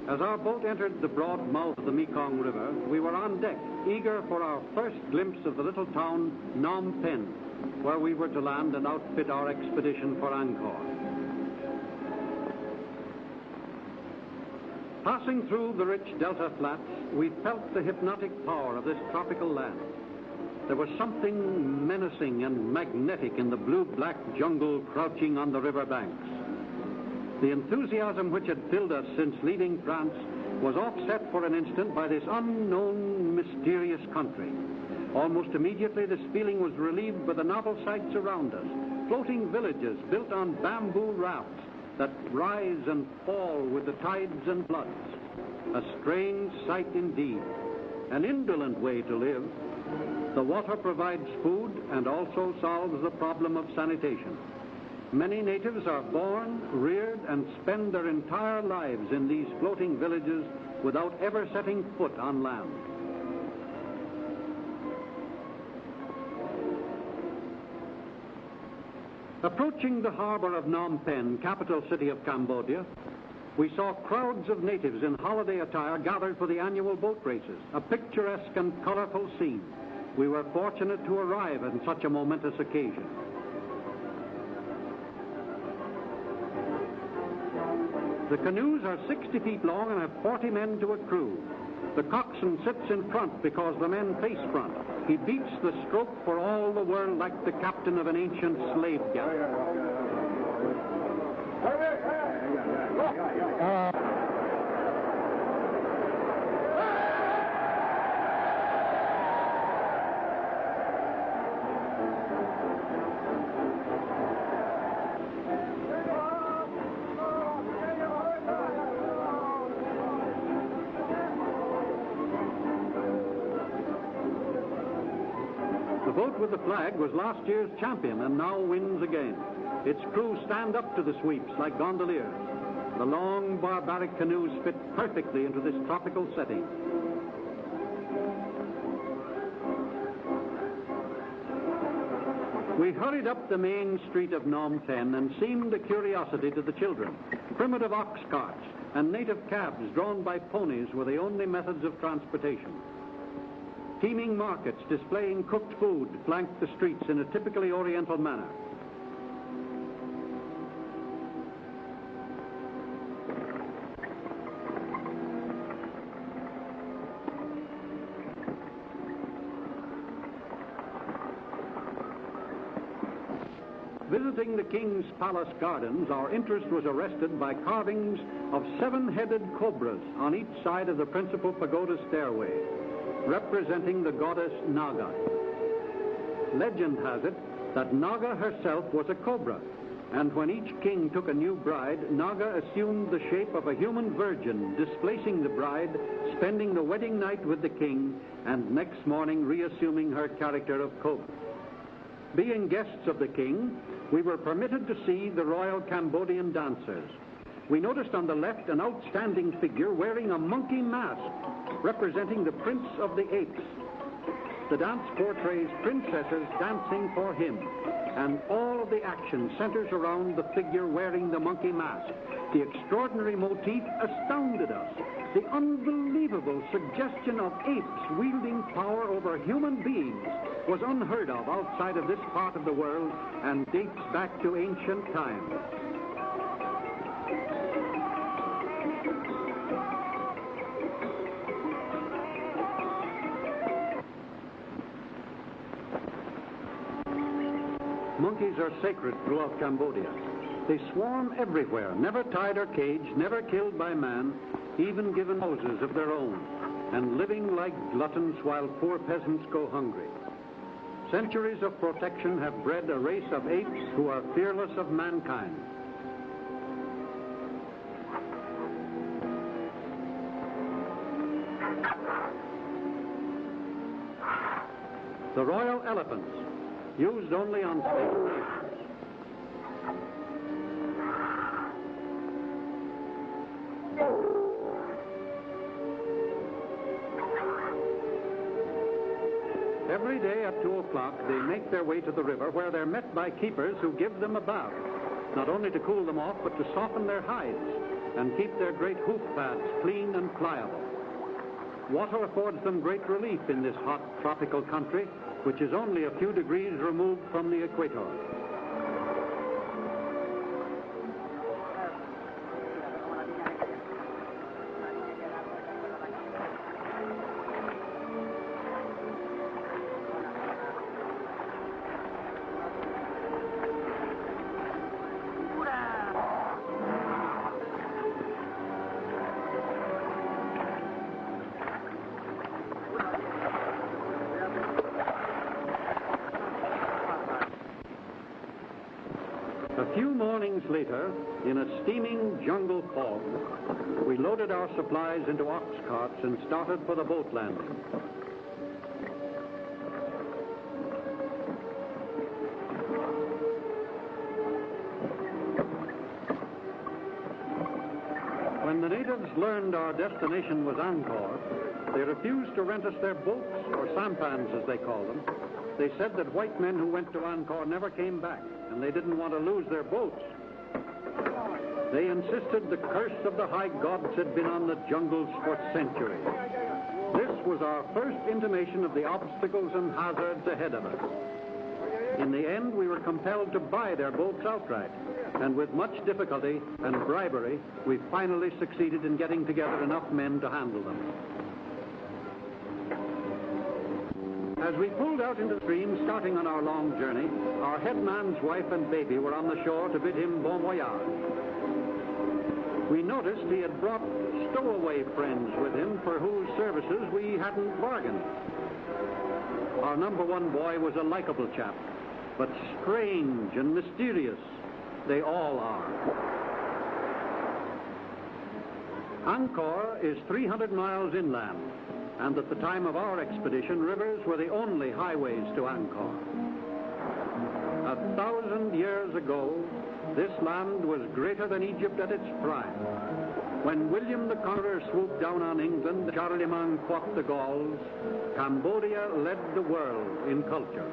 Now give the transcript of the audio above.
As our boat entered the broad mouth of the Mekong River, we were on deck, eager for our first glimpse of the little town Phnom Penh, where we were to land and outfit our expedition for Angkor. Passing through the rich delta flats, we felt the hypnotic power of this tropical land. There was something menacing and magnetic in the blue-black jungle crouching on the river banks. The enthusiasm which had filled us since leaving France was offset for an instant by this unknown, mysterious country. Almost immediately, this feeling was relieved by the novel sights around us. Floating villages built on bamboo rafts that rise and fall with the tides and floods. A strange sight indeed. An indolent way to live. The water provides food and also solves the problem of sanitation. Many natives are born, reared, and spend their entire lives in these floating villages without ever setting foot on land. Approaching the harbor of Phnom Penh, capital city of Cambodia, we saw crowds of natives in holiday attire gathered for the annual boat races, a picturesque and colorful scene. We were fortunate to arrive at such a momentous occasion. The canoes are 60 feet long and have 40 men to a crew. The coxswain sits in front because the men face front. He beats the stroke for all the world like the captain of an ancient slave galley. The boat with the flag was last year's champion and now wins again. Its crew stand up to the sweeps like gondoliers. The long, barbaric canoes fit perfectly into this tropical setting. We hurried up the main street of Phnom Penh and seemed a curiosity to the children. Primitive ox carts and native cabs drawn by ponies were the only methods of transportation. Teeming markets displaying cooked food flanked the streets in a typically Oriental manner. Visiting the King's Palace Gardens, our interest was arrested by carvings of 7-headed cobras on each side of the principal pagoda stairway, representing the goddess Naga. Legend has it that Naga herself was a cobra, and when each king took a new bride, Naga assumed the shape of a human virgin, displacing the bride, spending the wedding night with the king, and next morning reassuming her character of cobra. Being guests of the king, we were permitted to see the royal Cambodian dancers. We noticed on the left an outstanding figure wearing a monkey mask, representing the Prince of the Apes. The dance portrays princesses dancing for him, and all of the action centers around the figure wearing the monkey mask. The extraordinary motif astounded us. The unbelievable suggestion of apes wielding power over human beings was unheard of outside of this part of the world and dates back to ancient times. Monkeys are sacred throughout Cambodia. They swarm everywhere, never tied or caged, never killed by man, even given houses of their own, and living like gluttons while poor peasants go hungry. Centuries of protection have bred a race of apes who are fearless of mankind. The royal elephants, used only on state occasions. Every day at 2 o'clock, they make their way to the river where they're met by keepers who give them a bath, not only to cool them off, but to soften their hides. and keep their great hoof pads clean and pliable. Water affords them great relief in this hot tropical country, which is only a few degrees removed from the equator. A few mornings later, in a steaming jungle fog, we loaded our supplies into ox carts and started for the boat landing. When the natives learned our destination was Angkor, they refused to rent us their boats, or sampans as they call them. They said that white men who went to Angkor never came back, and they didn't want to lose their boats. They insisted the curse of the high gods had been on the jungles for centuries. This was our first intimation of the obstacles and hazards ahead of us. In the end, we were compelled to buy their boats outright, and with much difficulty and bribery, we finally succeeded in getting together enough men to handle them. As we pulled out into the stream, starting on our long journey, our headman's wife and baby were on the shore to bid him bon voyage. We noticed he had brought stowaway friends with him for whose services we hadn't bargained. Our number one boy was a likable chap, but strange and mysterious. They all are. Angkor is 300 miles inland, and at the time of our expedition, rivers were the only highways to Angkor. 1,000 years ago, this land was greater than Egypt at its prime. When William the Conqueror swooped down on England, Charlemagne fought the Gauls, Cambodia led the world in culture.